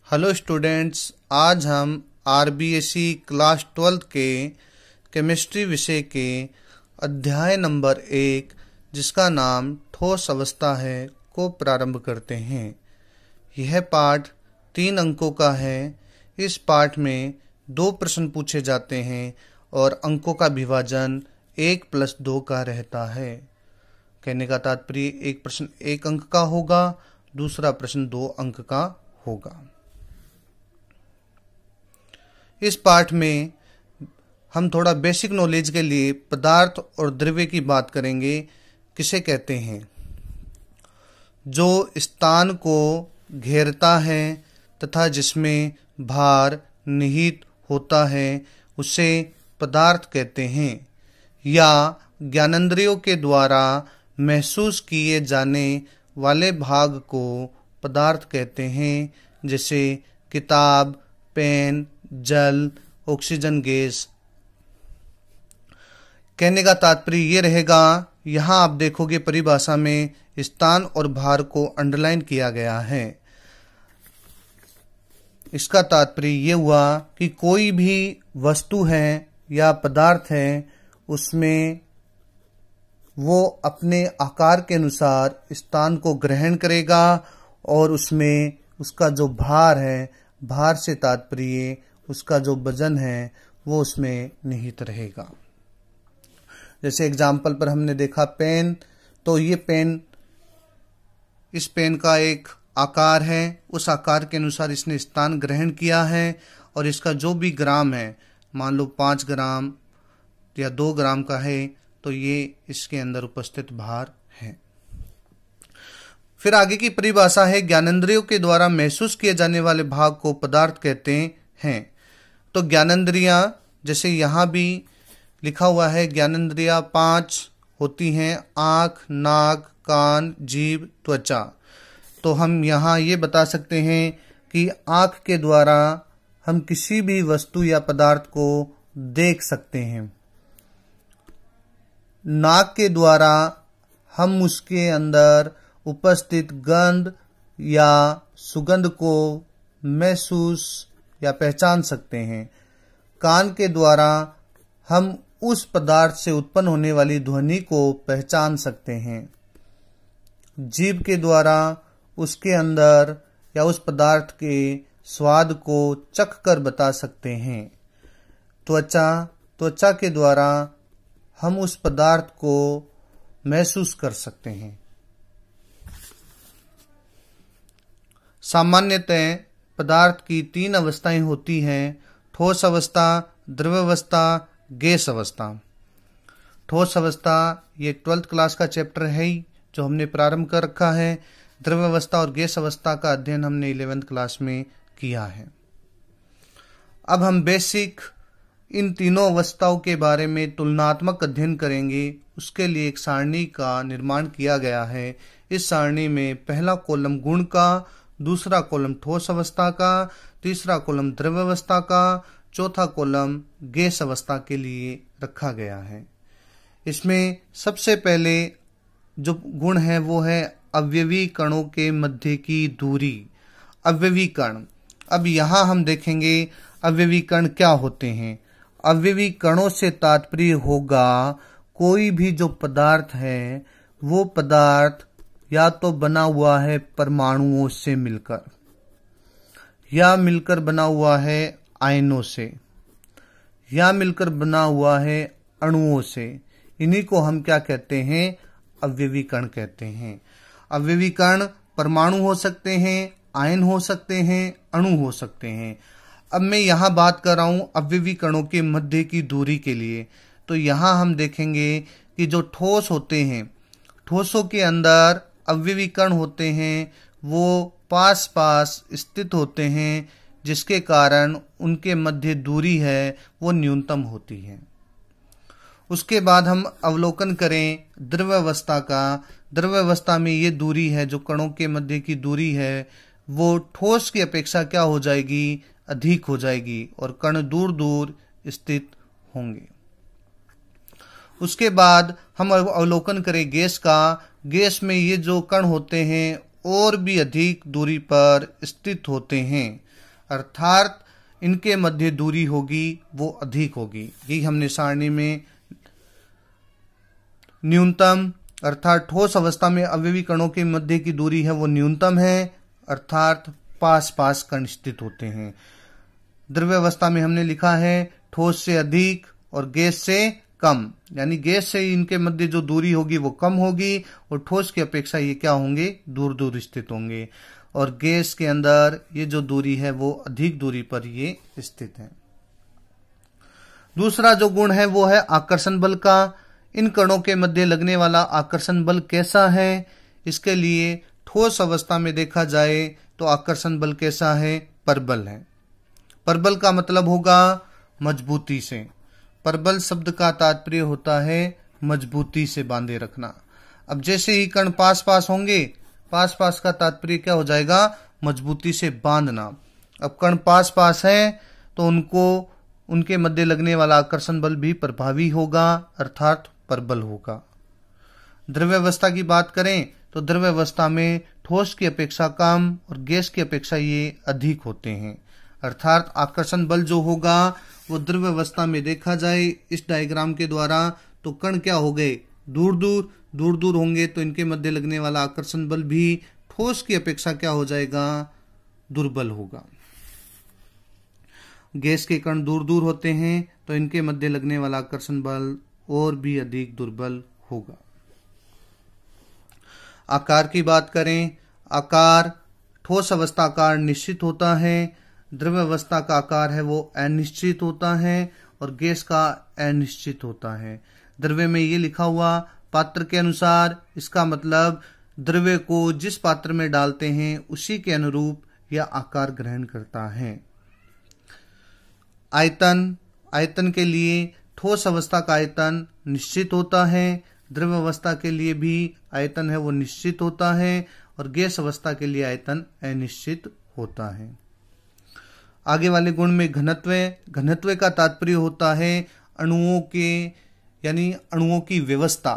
Hello students, आज हम RBSE class 12 के केमिस्ट्री विषय के अध्याय नंबर 1 जिसका नाम ठोस अवस्था है को प्रारंभ करते हैं। यह पाठ 3 अंकों का है। इस पाठ में 2 प्रश्न पूछे जाते हैं और अंकों का विभाजन 1+2 का रहता है। कहने का तात्पर्य एक प्रश्न 1 अंक का होगा, दूसरा प्रश्न 2 अंक का होगा। इस पाठ में हम थोड़ा बेसिक नॉलेज के लिए पदार्थ और द्रव्य की बात करेंगे। किसे कहते हैं? जो स्थान को घेरता है तथा जिसमें भार निहित होता है उसे पदार्थ कहते हैं, या ज्ञानेंद्रियों के द्वारा महसूस किए जाने वाले भाग को पदार्थ कहते हैं, जैसे किताब, पेन, जल, ऑक्सीजन गैस। कहने का तात्पर्य ये रहेगा, यहाँ आप देखोगे परिभाषा में स्थान और भार को अंडरलाइन किया गया है। इसका तात्पर्य ये हुआ कि कोई भी वस्तु है या पदार्थ है, उसमें वो अपने आकार के अनुसार स्थान को ग्रहण करेगा और उसमें उसका जो भार है, भार से तात्पर्य उसका जो वजन है वो उसमें निहित रहेगा। जैसे एग्जाम्पल पर हमने देखा पेन, तो ये पेन, इस पेन का एक आकार है, उस आकार के अनुसार इसने स्थान ग्रहण किया है और इसका जो भी ग्राम है, मान लो 5 ग्राम या 2 ग्राम का है, तो ये इसके अंदर उपस्थित भार है। फिर आगे की परिभाषा है, ज्ञानेंद्रियों के द्वारा महसूस किए जाने वाले भाग को पदार्थ कहते हैं। तो ज्ञानेंद्रियां, जैसे यहाँ भी लिखा हुआ है, ज्ञानेंद्रियां 5 होती हैं: आँख, नाक, कान, जीभ, त्वचा। तो हम यहाँ ये बता सकते हैं कि आँख के द्वारा हम किसी भी वस्तु या पदार्थ को देख सकते हैं। नाक के द्वारा हम उसके अंदर उपस्थित गंध या सुगंध को महसूस या पहचान सकते हैं। कान के द्वारा हम उस पदार्थ से उत्पन्न होने वाली ध्वनि को पहचान सकते हैं। जीभ के द्वारा उसके अंदर या उस पदार्थ के स्वाद को चख कर बता सकते हैं। त्वचा के द्वारा हम उस पदार्थ को महसूस कर सकते हैं। सामान्यतः पदार्थ की 3 अवस्थाएं होती हैं: ठोस अवस्था, द्रव अवस्था, गैस अवस्था। ठोस अवस्था ये 12th क्लास का चैप्टर है ही, जो हमने प्रारंभ कर रखा है। द्रव अवस्था और गैस अवस्था का अध्ययन हमने 11th क्लास में किया है। अब हम बेसिक इन तीनों अवस्थाओं के बारे में तुलनात्मक अध्ययन करेंगे। उसके लिए एक सारणी का निर्माण किया गया है। इस सारणी में पहला कॉलम गुण का, दूसरा कॉलम ठोस अवस्था का, तीसरा कॉलम द्रव अवस्था का, चौथा कॉलम गैस अवस्था के लिए रखा गया है। इसमें सबसे पहले जो गुण है वो है अवयवी कणों के मध्य की दूरी। अवयवी कण, अब यहाँ हम देखेंगे अवयवी कण क्या होते हैं। अवयवी कणों से तात्पर्य होगा कोई भी जो पदार्थ है वो पदार्थ या तो बना हुआ है परमाणुओं से मिलकर, या मिलकर बना हुआ है आयनों से, या मिलकर बना हुआ है अणुओं से। इन्हीं को हम क्या कहते हैं? अवयवी कण कहते हैं। अवयवी कण परमाणु हो सकते हैं, आयन हो सकते हैं, अणु हो सकते हैं। अब मैं यहाँ बात कर रहा हूँ अवयवी कणों के मध्य की दूरी के लिए। तो यहाँ हम देखेंगे कि जो ठोस होते हैं, ठोसों के अंदर अवयवी कण होते हैं, वो पास पास स्थित होते हैं, जिसके कारण उनके मध्य दूरी है वो न्यूनतम होती है। उसके बाद हम अवलोकन करें द्रव अवस्था का। द्रव अवस्था में ये दूरी है, जो कणों के मध्य की दूरी है, वो ठोस की अपेक्षा क्या हो जाएगी? अधिक हो जाएगी और कण दूर दूर स्थित होंगे। उसके बाद हम अवलोकन करें गैस का। गैस में ये जो कण होते हैं और भी अधिक दूरी पर स्थित होते हैं। अर्थात इनके मध्य दूरी होगी वो अधिक होगी। यही हमने सारणी में न्यूनतम अर्थात ठोस अवस्था में अवयवी कणों के मध्य की दूरी है वो न्यूनतम है, अर्थात पास पास कण स्थित होते हैं। द्रव्य अवस्था में हमने लिखा है ठोस से अधिक और गैस से कम, यानी गैस से इनके मध्य जो दूरी होगी वो कम होगी और ठोस की अपेक्षा ये क्या होंगे, दूर दूर स्थित होंगे, और गैस के अंदर ये जो दूरी है वो अधिक दूरी पर ये स्थित है। दूसरा जो गुण है वो है आकर्षण बल का। इन कणों के मध्य लगने वाला आकर्षण बल कैसा है? इसके लिए ठोस अवस्था में देखा जाए तो आकर्षण बल कैसा है, परबल है। परबल का मतलब होगा मजबूती से। परबल शब्द का तात्पर्य होता है मजबूती से बांधे रखना। अब जैसे ही कण पास पास होंगे, पास पास का तात्पर्य क्या हो जाएगा, मजबूती से बांधना। अब कण पास पास है तो उनके मध्य लगने वाला आकर्षण बल भी प्रभावी होगा, अर्थात परबल होगा। द्रव्य अवस्था की बात करें तो द्रव्य अवस्था में ठोस की अपेक्षा कम और गैस की अपेक्षा ये अधिक होते हैं, अर्थात आकर्षण बल जो होगा वो द्रव्य अवस्था में देखा जाए इस डायग्राम के द्वारा तो कण क्या हो गए, दूर दूर होंगे, तो इनके मध्य लगने वाला आकर्षण बल भी ठोस की अपेक्षा क्या हो जाएगा, दुर्बल होगा। गैस के कण दूर दूर होते हैं तो इनके मध्य लगने वाला आकर्षण बल और भी अधिक दुर्बल होगा। आकार की बात करें, आकार ठोस अवस्था आकार निश्चित होता है, द्रव्य अवस्था का आकार है वो अनिश्चित होता है और गैस का अनिश्चित होता है। द्रव्य में ये लिखा हुआ पात्र के अनुसार, इसका मतलब द्रव्य को जिस पात्र में डालते हैं उसी के अनुरूप यह आकार ग्रहण करता है। आयतन के लिए ठोस अवस्था का आयतन निश्चित होता है, द्रव्य अवस्था के लिए भी आयतन है वो निश्चित होता है और गैस अवस्था के लिए आयतन अनिश्चित होता है। आगे वाले गुण में घनत्व का तात्पर्य होता है अणुओं के, यानी अणुओं की व्यवस्था।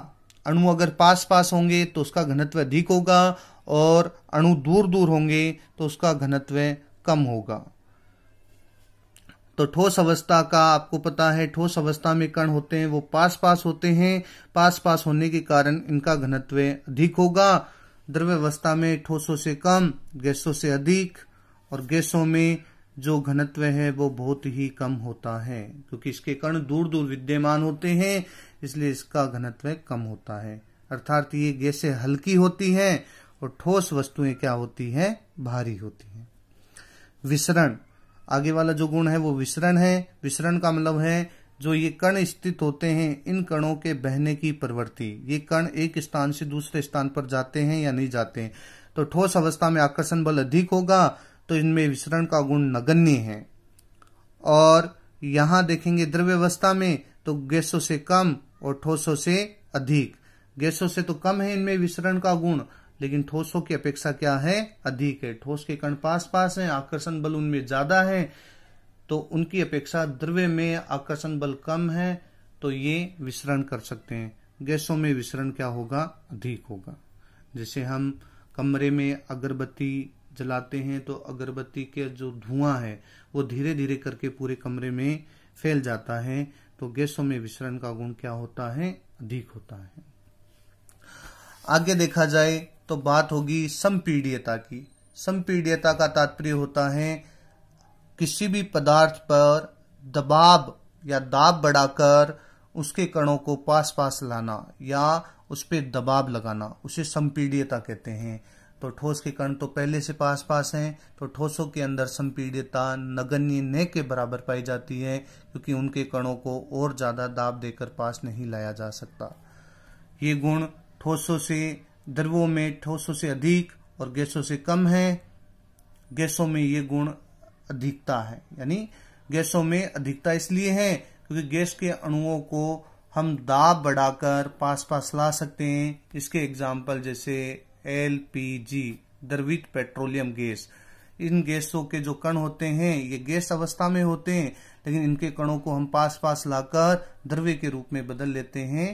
अणु अगर पास पास होंगे तो उसका घनत्व अधिक होगा और अणु दूर दूर होंगे तो उसका घनत्व कम होगा। तो ठोस अवस्था का आपको पता है, ठोस अवस्था में कण होते हैं वो पास पास होते हैं, पास पास होने के कारण इनका घनत्व अधिक होगा। द्रव्य अवस्था में ठोसों से कम, गैसों से अधिक, और गैसों में जो घनत्व है वो बहुत ही कम होता है, क्योंकि इसके कण दूर दूर विद्यमान होते हैं इसलिए इसका घनत्व कम होता है। अर्थात ये गैसें हल्की होती हैं और ठोस वस्तुएं क्या होती हैं, भारी होती हैं। विसरण, आगे वाला जो गुण है वो विसरण है। विसरण का मतलब है जो ये कण स्थित होते हैं इन कणों के बहने की प्रवृत्ति, ये कण एक स्थान से दूसरे स्थान पर जाते हैं या नहीं जाते हैं। तो ठोस अवस्था में आकर्षण बल अधिक होगा तो इनमें विसरण का गुण नगण्य है। और यहां देखेंगे द्रव्य अवस्था में तो गैसों से कम और ठोसों से अधिक। गैसों से तो कम है इनमें विसरण का गुण, लेकिन ठोसों की अपेक्षा क्या है, अधिक है। ठोस के कण पास पास हैं, आकर्षण बल उनमें ज्यादा है, तो उनकी अपेक्षा द्रव्य में आकर्षण बल कम है तो ये विसरण कर सकते हैं। गैसों में विसरण क्या होगा, अधिक होगा। जैसे हम कमरे में अगरबत्ती जलाते हैं तो अगरबत्ती के जो धुआं है वो धीरे धीरे करके पूरे कमरे में फैल जाता है, तो गैसों में विसरण का गुण क्या होता है, अधिक होता है। आगे देखा जाए तो बात होगी संपीड्यता की। संपीड्यता का तात्पर्य होता है किसी भी पदार्थ पर दबाव या दाब बढ़ाकर उसके कणों को पास पास लाना या उस पर दबाव लगाना, उसे संपीड्यता कहते हैं। तो ठोस के कण तो पहले से पास पास हैं, तो ठोसों के अंदर संपीड्यता नगण्य न के बराबर पाई जाती है, क्योंकि उनके कणों को और ज्यादा दाब देकर पास नहीं लाया जा सकता। ये गुण ठोसों से, द्रवों में ठोसों से अधिक और गैसों से कम है। गैसों में ये गुण अधिकता है, यानी गैसों में अधिकता इसलिए है क्योंकि गैस के अणुओं को हम दाब बढ़ाकर पास पास ला सकते हैं। इसके एग्जाम्पल जैसे LPG, द्रवित पेट्रोलियम गैस। इन गैसों के जो कण होते हैं ये गैस अवस्था में होते हैं, लेकिन इनके कणों को हम पास पास लाकर द्रव्य के रूप में बदल लेते हैं